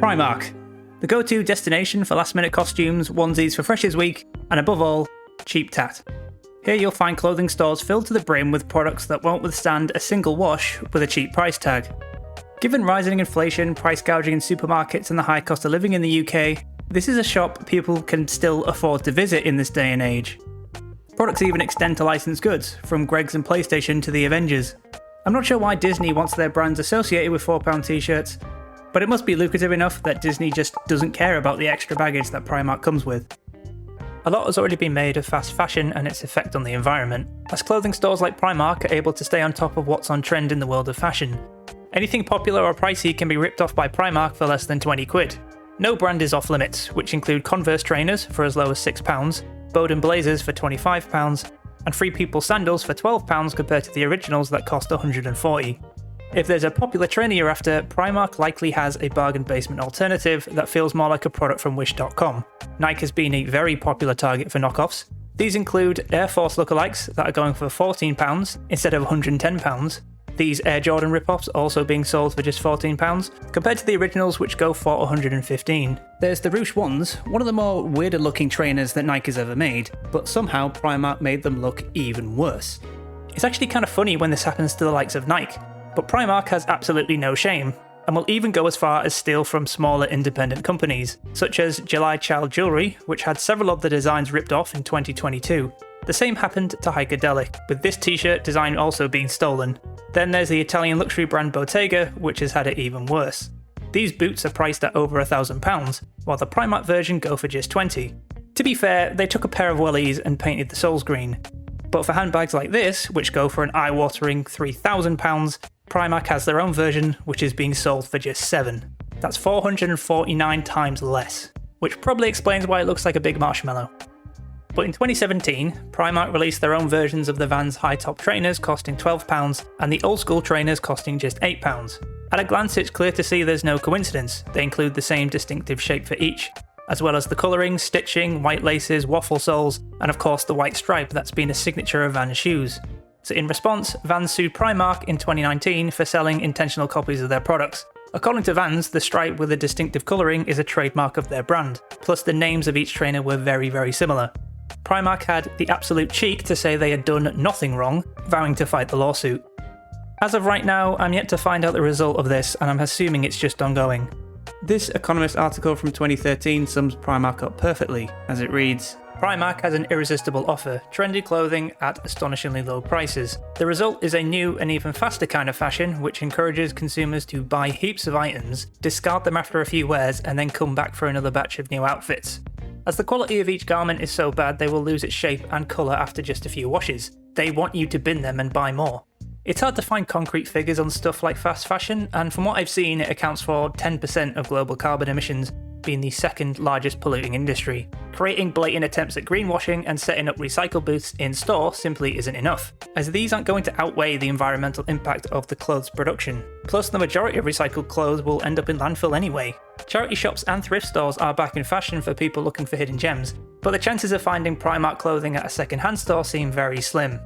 Primark, the go-to destination for last-minute costumes, onesies for Freshers Week, and above all, cheap tat. Here you'll find clothing stores filled to the brim with products that won't withstand a single wash with a cheap price tag. Given rising inflation, price gouging in supermarkets and the high cost of living in the UK, this is a shop people can still afford to visit in this day and age. Products even extend to licensed goods, from Greggs and PlayStation to the Avengers. I'm not sure why Disney wants their brands associated with £4 t-shirts, but it must be lucrative enough that Disney just doesn't care about the extra baggage that Primark comes with. A lot has already been made of fast fashion and its effect on the environment, as clothing stores like Primark are able to stay on top of what's on trend in the world of fashion. Anything popular or pricey can be ripped off by Primark for less than 20 quid. No brand is off limits, which include Converse trainers for as low as £6, Bowden blazers for £25, and Free People sandals for £12 compared to the originals that cost £140. If there's a popular trainer you're after, Primark likely has a bargain basement alternative that feels more like a product from Wish.com. Nike has been a very popular target for knockoffs. These include Air Force lookalikes that are going for £14 instead of £110. These Air Jordan rip-offs also being sold for just £14, compared to the originals which go for £115. There's the Roosh ones, one of the more weirder looking trainers that Nike has ever made, but somehow Primark made them look even worse. It's actually kind of funny when this happens to the likes of Nike, but Primark has absolutely no shame, and will even go as far as steal from smaller independent companies, such as July Child Jewelry, which had several of the designs ripped off in 2022. The same happened to Hikerdelic, with this t-shirt design also being stolen. Then there's the Italian luxury brand Bottega, which has had it even worse. These boots are priced at over £1,000, while the Primark version go for just £20. To be fair, they took a pair of wellies and painted the soles green. But for handbags like this, which go for an eye-watering £3,000, Primark has their own version, which is being sold for just £7. That's 449 times less, which probably explains why it looks like a big marshmallow. But in 2017, Primark released their own versions of the Vans high-top trainers costing £12 and the old-school trainers costing just £8. At a glance, it's clear to see there's no coincidence. They include the same distinctive shape for each, as well as the colouring, stitching, white laces, waffle soles, and of course the white stripe that's been a signature of Vans shoes. So in response, Vans sued Primark in 2019 for selling intentional copies of their products. According to Vans, the stripe with the distinctive colouring is a trademark of their brand, plus the names of each trainer were very similar. Primark had the absolute cheek to say they had done nothing wrong, vowing to fight the lawsuit. As of right now, I'm yet to find out the result of this, and I'm assuming it's just ongoing. This Economist article from 2013 sums Primark up perfectly, as it reads, Primark has an irresistible offer, trendy clothing at astonishingly low prices. The result is a new and even faster kind of fashion which encourages consumers to buy heaps of items, discard them after a few wears, and then come back for another batch of new outfits. As the quality of each garment is so bad they will lose its shape and colour after just a few washes. They want you to bin them and buy more. It's hard to find concrete figures on stuff like fast fashion, and from what I've seen it accounts for 10% of global carbon emissions, being the second largest polluting industry. Creating blatant attempts at greenwashing and setting up recycle booths in store simply isn't enough, as these aren't going to outweigh the environmental impact of the clothes production. Plus, the majority of recycled clothes will end up in landfill anyway. Charity shops and thrift stores are back in fashion for people looking for hidden gems, but the chances of finding Primark clothing at a second-hand store seem very slim.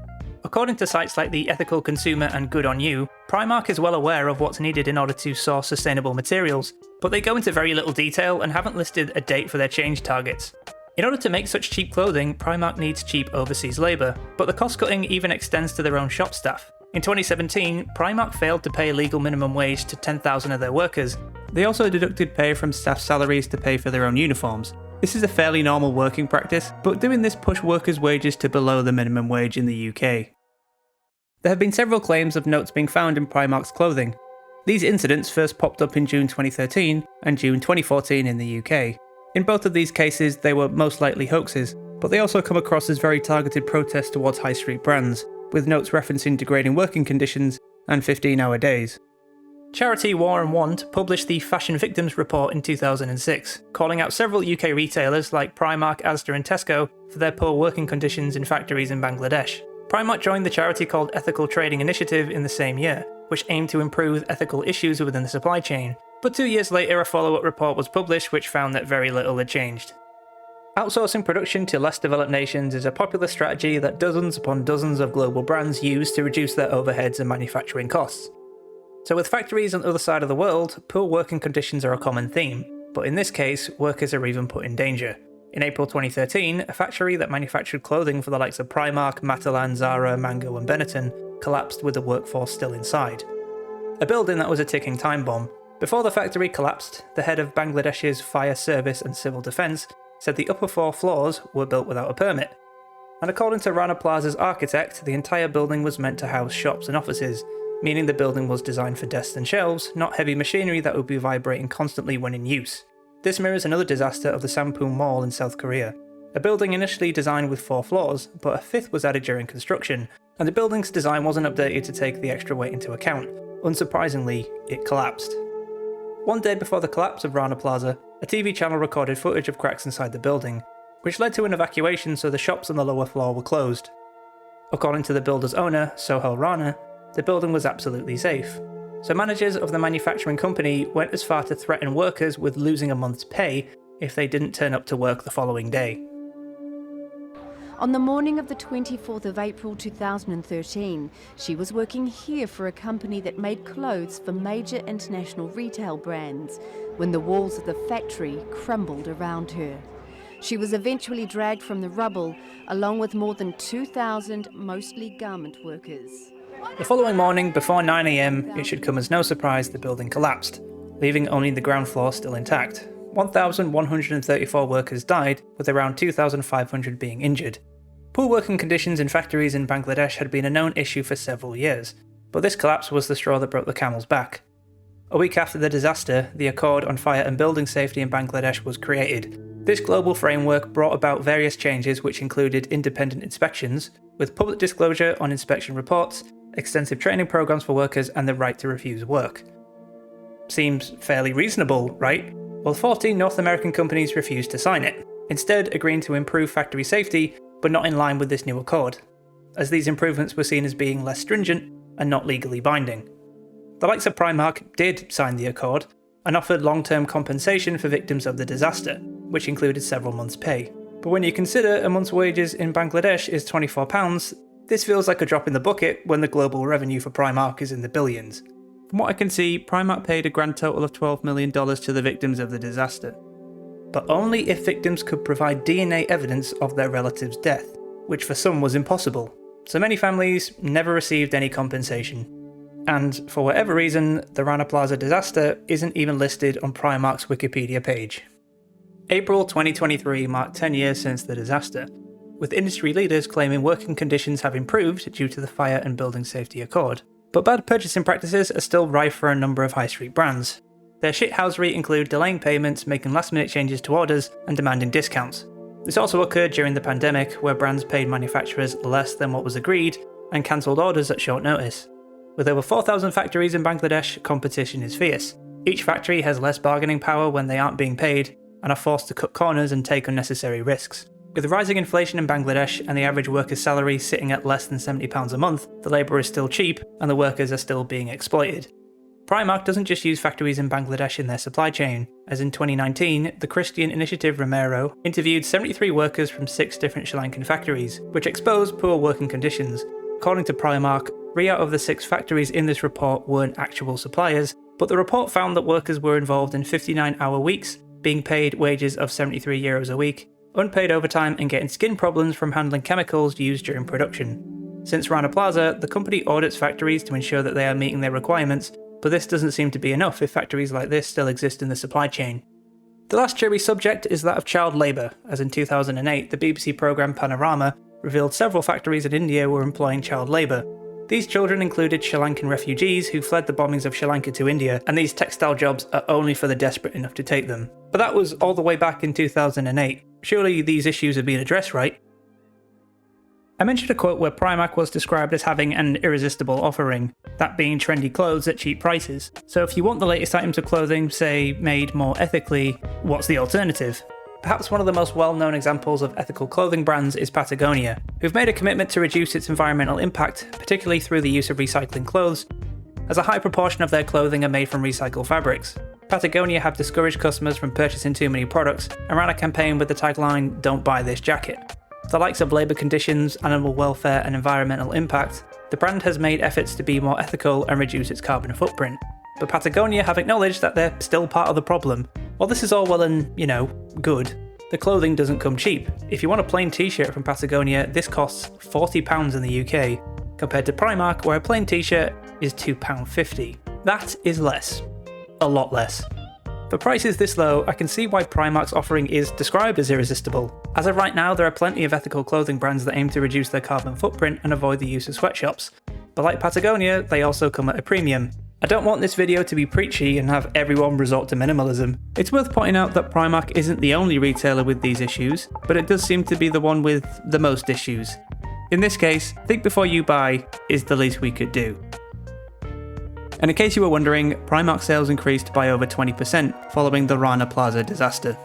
According to sites like The Ethical Consumer and Good On You, Primark is well aware of what's needed in order to source sustainable materials, but they go into very little detail and haven't listed a date for their change targets. In order to make such cheap clothing, Primark needs cheap overseas labour, but the cost cutting even extends to their own shop staff. In 2017, Primark failed to pay a legal minimum wage to 10,000 of their workers. They also deducted pay from staff salaries to pay for their own uniforms. This is a fairly normal working practice, but doing this pushed workers' wages to below the minimum wage in the UK. There have been several claims of notes being found in Primark's clothing. These incidents first popped up in June 2013 and June 2014 in the UK. In both of these cases, they were most likely hoaxes, but they also come across as very targeted protests towards high street brands, with notes referencing degrading working conditions and 15-hour days. Charity War and Want published the Fashion Victims Report in 2006, calling out several UK retailers like Primark, Asda and Tesco for their poor working conditions in factories in Bangladesh. Primark joined the charity called Ethical Trading Initiative in the same year, which aimed to improve ethical issues within the supply chain, but 2 years later a follow-up report was published which found that very little had changed. Outsourcing production to less developed nations is a popular strategy that dozens upon dozens of global brands use to reduce their overheads and manufacturing costs. So with factories on the other side of the world, poor working conditions are a common theme, but in this case, workers are even put in danger. In April 2013, a factory that manufactured clothing for the likes of Primark, Matalan, Zara, Mango and Benetton collapsed with the workforce still inside. A building that was a ticking time bomb. Before the factory collapsed, the head of Bangladesh's Fire Service and Civil Defence said the upper 4 floors were built without a permit. And according to Rana Plaza's architect, the entire building was meant to house shops and offices, meaning the building was designed for desks and shelves, not heavy machinery that would be vibrating constantly when in use. This mirrors another disaster of the Sampoong Mall in South Korea. A building initially designed with 4 floors, but a 5th was added during construction, and the building's design wasn't updated to take the extra weight into account. Unsurprisingly, it collapsed. One day before the collapse of Rana Plaza, a TV channel recorded footage of cracks inside the building, which led to an evacuation so the shops on the lower floor were closed. According to the builder's owner, Sohail Rana, the building was absolutely safe. So managers of the manufacturing company went as far to threaten workers with losing a month's pay if they didn't turn up to work the following day. On the morning of the 24th of April 2013, she was working here for a company that made clothes for major international retail brands when the walls of the factory crumbled around her. She was eventually dragged from the rubble along with more than 2,000 mostly garment workers. The following morning, before 9 AM, it should come as no surprise the building collapsed, leaving only the ground floor still intact. 1,134 workers died, with around 2,500 being injured. Poor working conditions in factories in Bangladesh had been a known issue for several years, but this collapse was the straw that broke the camel's back. A week after the disaster, the Accord on Fire and Building Safety in Bangladesh was created. This global framework brought about various changes which included independent inspections, with public disclosure on inspection reports, extensive training programs for workers, and the right to refuse work. Seems fairly reasonable, right? Well, 14 North American companies refused to sign it, instead agreeing to improve factory safety, but not in line with this new accord, as these improvements were seen as being less stringent and not legally binding. The likes of Primark did sign the accord, and offered long-term compensation for victims of the disaster, which included several months' pay. But when you consider a month's wages in Bangladesh is £24, this feels like a drop in the bucket when the global revenue for Primark is in the billions. From what I can see, Primark paid a grand total of $12 million to the victims of the disaster, but only if victims could provide DNA evidence of their relative's death, which for some was impossible. So many families never received any compensation. And for whatever reason, the Rana Plaza disaster isn't even listed on Primark's Wikipedia page. April 2023 marked 10 years since the disaster, with industry leaders claiming working conditions have improved due to the Fire and Building Safety Accord. But bad purchasing practices are still rife for a number of high street brands. Their shithousery include delaying payments, making last-minute changes to orders, and demanding discounts. This also occurred during the pandemic, where brands paid manufacturers less than what was agreed and cancelled orders at short notice. With over 4,000 factories in Bangladesh, competition is fierce. Each factory has less bargaining power when they aren't being paid, and are forced to cut corners and take unnecessary risks. With rising inflation in Bangladesh and the average worker's salary sitting at less than £70 a month, the labour is still cheap and the workers are still being exploited. Primark doesn't just use factories in Bangladesh in their supply chain, as in 2019, the Christian initiative Romero interviewed 73 workers from 6 different Sri Lankan factories, which exposed poor working conditions. According to Primark, 3 out of the 6 factories in this report weren't actual suppliers, but the report found that workers were involved in 59-hour weeks, being paid wages of €73 a week, unpaid overtime, and getting skin problems from handling chemicals used during production. Since Rana Plaza, the company audits factories to ensure that they are meeting their requirements, but this doesn't seem to be enough if factories like this still exist in the supply chain. The last cherry subject is that of child labour, as in 2008 the BBC programme Panorama revealed several factories in India were employing child labour. These children included Sri Lankan refugees who fled the bombings of Sri Lanka to India, and these textile jobs are only for the desperate enough to take them. But that was all the way back in 2008. Surely these issues have been addressed, right? I mentioned a quote where Primark was described as having an irresistible offering, that being trendy clothes at cheap prices. So if you want the latest items of clothing, say, made more ethically, what's the alternative? Perhaps one of the most well-known examples of ethical clothing brands is Patagonia, who've made a commitment to reduce its environmental impact, particularly through the use of recycling clothes, as a high proportion of their clothing are made from recycled fabrics. Patagonia have discouraged customers from purchasing too many products and ran a campaign with the tagline, "Don't buy this jacket." The likes of labour conditions, animal welfare and environmental impact The brand has made efforts to be more ethical and reduce its carbon footprint, but Patagonia have acknowledged that they're still part of the problem. While this is all well and, good, the clothing doesn't come cheap. If you want a plain t-shirt from Patagonia, this costs £40 in the UK, compared to Primark, where a plain t-shirt is £2.50. That is less. A lot less. For prices this low, I can see why Primark's offering is described as irresistible. As of right now, there are plenty of ethical clothing brands that aim to reduce their carbon footprint and avoid the use of sweatshops. But like Patagonia, they also come at a premium. I don't want this video to be preachy and have everyone resort to minimalism. It's worth pointing out that Primark isn't the only retailer with these issues, but it does seem to be the one with the most issues. In this case, think before you buy is the least we could do. And in case you were wondering, Primark sales increased by over 20% following the Rana Plaza disaster.